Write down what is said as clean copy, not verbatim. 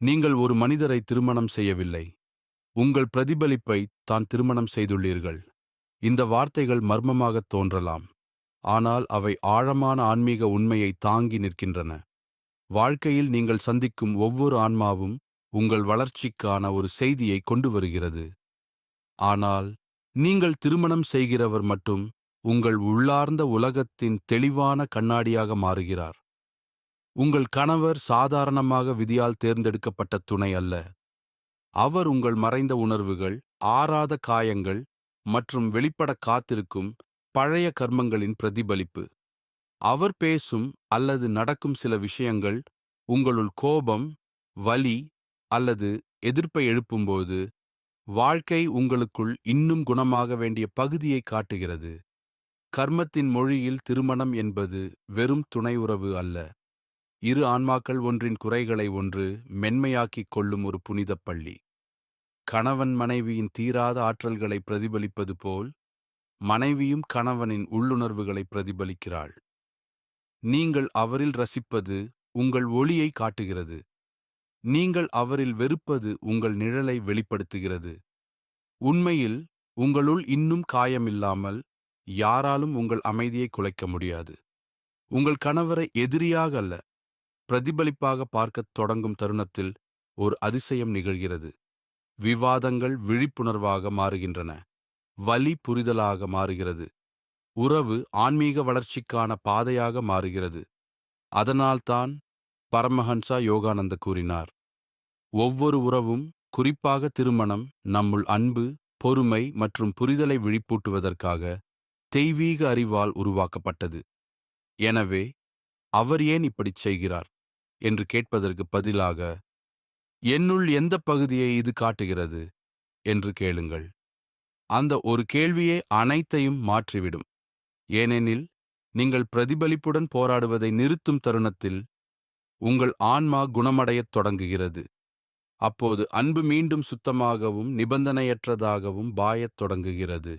நீங்கள் ஒரு மனிதரை திருமணம் செய்யவில்லை, உங்கள் பிரதிபலிப்பை தான் திருமணம் செய்துள்ளீர்கள். இந்த வார்த்தைகள் மர்மமாகத் தோன்றலாம், ஆனால் அவை ஆழமான ஆன்மீக உண்மையை தாங்கி நிற்கின்றன. வாழ்க்கையில் நீங்கள் சந்திக்கும் ஒவ்வொரு ஆன்மாவும் உங்கள் வளர்ச்சிக்கான ஒரு செய்தியை கொண்டு வருகிறது. ஆனால் நீங்கள் திருமணம் செய்கிறவர் மட்டும் உங்கள் உள்ளார்ந்த உலகத்தின் தெளிவான கண்ணாடியாக மாறுகிறார். உங்கள் கணவர் சாதாரணமாக விதியால் தேர்ந்தெடுக்கப்பட்ட துணை அல்ல. அவர் உங்கள் மறைந்த உணர்வுகள், ஆறாத காயங்கள் மற்றும் வெளிப்பட காத்திருக்கும் பழைய கர்மங்களின் பிரதிபலிப்பு. அவர் பேசும் அல்லது நடக்கும் சில விஷயங்கள் உங்களுள் கோபம், வலி அல்லது எதிர்ப்பை எழுப்பும்போது, வாழ்க்கை உங்களுக்குள் இன்னும் குணமாக வேண்டிய பகுதியை காட்டுகிறது. கர்மத்தின் மொழியில் திருமணம் என்பது வெறும் துணை உறவு அல்ல. இரு ஆன்மாக்கள் ஒன்றின் குறைகளை ஒன்று மென்மையாக்கிக் கொள்ளும் ஒரு புனிதப் பள்ளி. கணவன் மனைவியின் தீராத ஆற்றல்களை பிரதிபலிப்பது போல் மனைவியும் கணவனின் உள்ளுணர்வுகளை பிரதிபலிக்கிறாள். நீங்கள் அவரில் ரசிப்பது உங்கள் ஒளியை காட்டுகிறது. நீங்கள் அவரில் வெறுப்பது உங்கள் நிழலை வெளிப்படுத்துகிறது. உண்மையில் உங்களுள் இன்னும் காயமில்லாமல் யாராலும் உங்கள் அமைதியை குலைக்க முடியாது. உங்கள் கணவரை எதிரியாக அல்ல, பிரதிபலிப்பாக பார்க்கத் தொடங்கும் தருணத்தில் ஒரு அதிசயம் நிகழ்கிறது. விவாதங்கள் விழிப்புணர்வாக மாறுகின்றன. வலி புரிதலாக மாறுகிறது. உறவு ஆன்மீக வளர்ச்சிக்கான பாதையாக மாறுகிறது. அதனால்தான் பரமஹன்சா யோகானந்த கூறினார், ஒவ்வொரு உறவும், குறிப்பாக திருமணம், நம்முள் அன்பு, பொறுமை மற்றும் புரிதலை விழிப்பூட்டுவதற்காக தெய்வீக அறிவால் உருவாக்கப்பட்டது. எனவே அவர் ஏன் இப்படிச் செய்கிறார் என்று கேட்பதற்கு பதிலாக, என்னுள் எந்த பகுதியை இது காட்டுகிறது என்று கேளுங்கள். அந்த ஒரு கேள்வியே அனைத்தையும் மாற்றிவிடும். ஏனெனில் நீங்கள் பிரதிபலிப்புடன் போராடுவதை நிறுத்தும் தருணத்தில் உங்கள் ஆன்மா குணமடையத் தொடங்குகிறது. அப்போது அன்பு மீண்டும் சுத்தமாகவும் நிபந்தனையற்றதாகவும் பாயத் தொடங்குகிறது.